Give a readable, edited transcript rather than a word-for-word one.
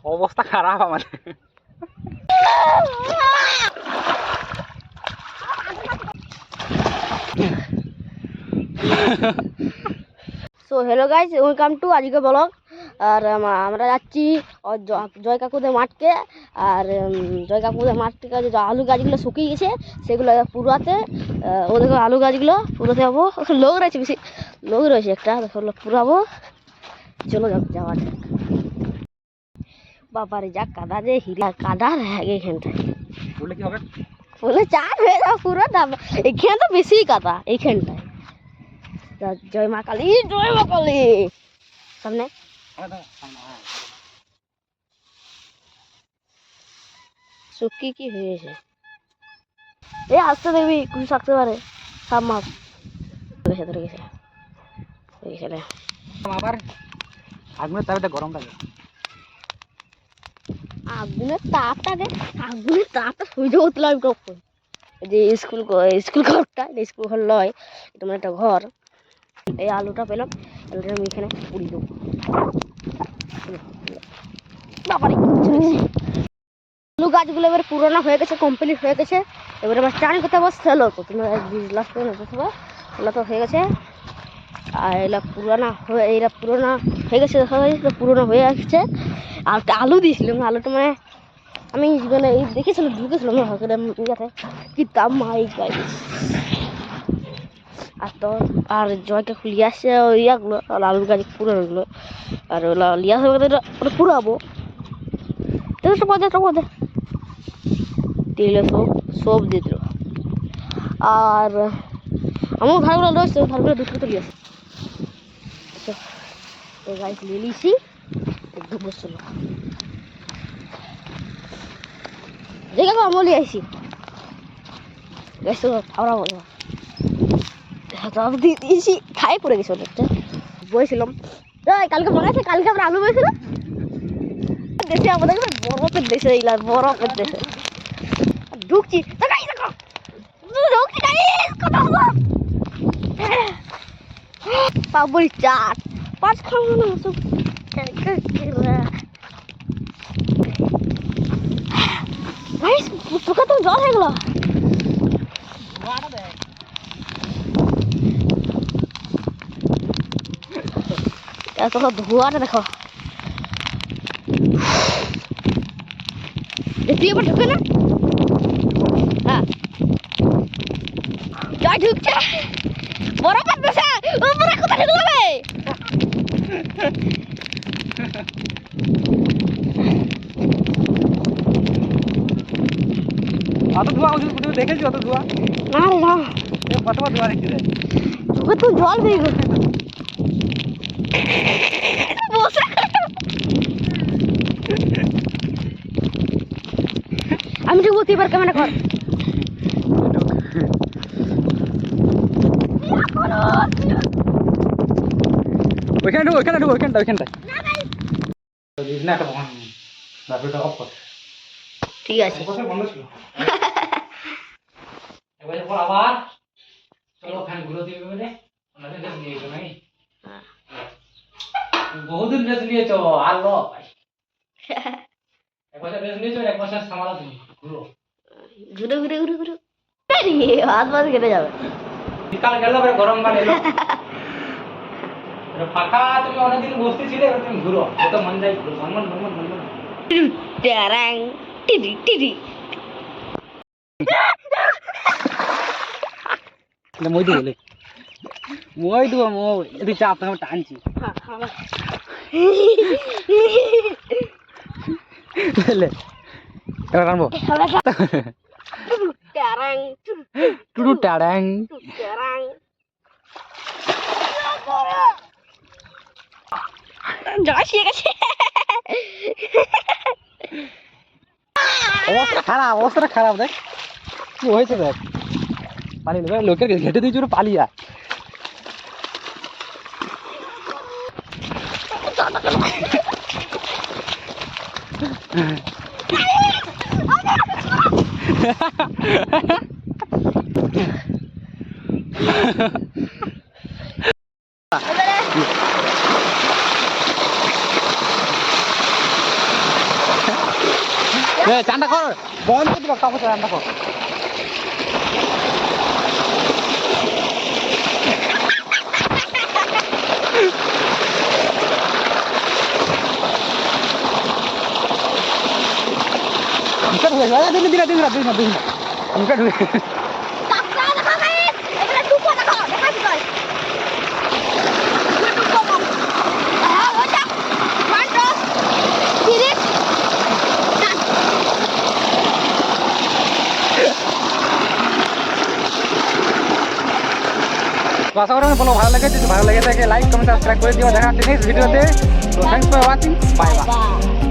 অবস্থা খারাপ আমাদের। So hello guys, welcome to আজকে ব্লগ। আর আমরা যাচ্ছি জয় কাকুদের মাঠকে। আর জয় কাকুদের মাঠ থেকে যে আলু গাছগুলো শুকিয়ে গেছে সেগুলো পুরাতে, ওদের আলু গাছগুলো পুরাতে যাবো। লোক রয়েছে, বেশি লোক রয়েছে, একটা পুরাবো। চলো যাওয়া যাক। বাবারে যা কাদা, যে হিরা কাদা এখানটায় বলে কি হবে, বলে চার হয়ে যাও পুরো। এখানে তো বেশি কাদা এইখানটায়। জয় মা কালী, জয় মা কালী। সামনে শুকি কি হয়েছে? এ আসতে দেখবি কিছু থাকতে পারে। সাপ মাপ ধরে গেছে। আবার আগুনের তাপে গরম লাগে। আগুনের তাপটা সহ্য করতে লাগবে কখন। যে স্কুল ঘরটা, স্কুল ঘর নয়, এটা মানে একটা ঘর। এই আলুটা পেলাম, আলুটা আমি এখানে পুড়িয়ে দেবো। আলু গাছগুলো এবার পুরোনো হয়ে গেছে, কমপ্লিট হয়ে গেছে। এবার আমার চান করতে বসতে হলো তো তুমি লাস্ট করে এগুলো তো হয়ে গেছে। আর এগুলো পুরোনো হয়ে গেছে, দেখা যাচ্ছে পুরোনো হয়ে আসছে। আর একটা আলু দিয়েছিলাম, আলুটা মানে আমি মানে দেখেছিলাম, ঢুকেছিলাম ইয়াতে, কি দাম মাই গাইস। আর তো আর জয়টা লিয়ে আসছে ওই ইয়াগুলো, আলুর গাছ পুরোনোগুলো। আর ওগুলো লিয়ে আসবে, ওটা পুরাবো। তেলে সব দিয়ে দিল। আর আমার ভাড়াগুলো রয়েছে, ভাড়াগুলো দুটো তো নিয়ে আসে। তো গাছ নিয়ে নিয়েছি, একটু বসছিল দেখে আমি নিয়ে আসি। গাছ তো খাওয়া বলো সব দিয়ে দিয়েছি, খাই পড়ে গেছে অনেকটা। বলেছিলাম কালকে মনে আছে, কালকে আমরা আলু বলেছিলাম দেশে, আমাদের বরফের দেশে, এইলাম বরফের দেশে ঢুকছি। পাবড়ি চাট পাঁচ খাবো না সব। তোকে তো জল হয়ে গেল। তোকে ধোয়াটা দেখো, দেখি এবার ঢুকে না। হ্যাঁ জয় ঢুকছে বরফের দেশে, ওপরে কোথায় ঢুকবে? অত ধোয়া দেখেছি, অত ধোয়া না রে না, কতবার ধোয়া দেখতে যায়। তোকে তো জল পেয়ে গেল। আমি ঢুকবো, তুই এবার ক্যামেরা কর। ওইখানটায় ঠিক আছে। বন্ধ ছিল। আবার চলো ফ্যান ঘুরে দিবে বলে বহুদিন রেস্ট নিয়েছো। আর লো ভাই, এক বছর রেস্ট নিয়েছো, এক বছর সামালা তুমি ঘুরো। ঘুরে হাত মাছ কেটে যাবে। শীতকাল গেল, গরমকাল এলো। ফাঁকা তুমি অনেকদিন বসতে ছিলে, তুমি ঘুরো, এত মন যাই ঘুরো। ট্যারাং টিডি টিডি মই দিব মই চাপ টানছি। টানবো টুডু ট্যারাং। জয় শিখে গেছে। অবস্থাটা খারাপ দেখ কি হয়েছে। দেখ পানি লোকের ঘেটে দিয়েছি, পালিয়া চানটা কর বন্ধ করে দিবা কাপড় চানটা কর মুখে ঢুকে দিন মুখে ঢুকে কাঁকড়া দেখা গাইস এবারে টুকো দেখো দেখা দিবাই টুকো কম হ্যাঁ ওটা মান্টো সিরিজ তো আশা করি বলো ভালো লেগেছে যদি ভালো লেগে থাকে লাইক কমেন্ট সাবস্ক্রাইব করে দিও দেখা হচ্ছে নেক্সট ভিডিওতে তো thanks for watching bye bye bye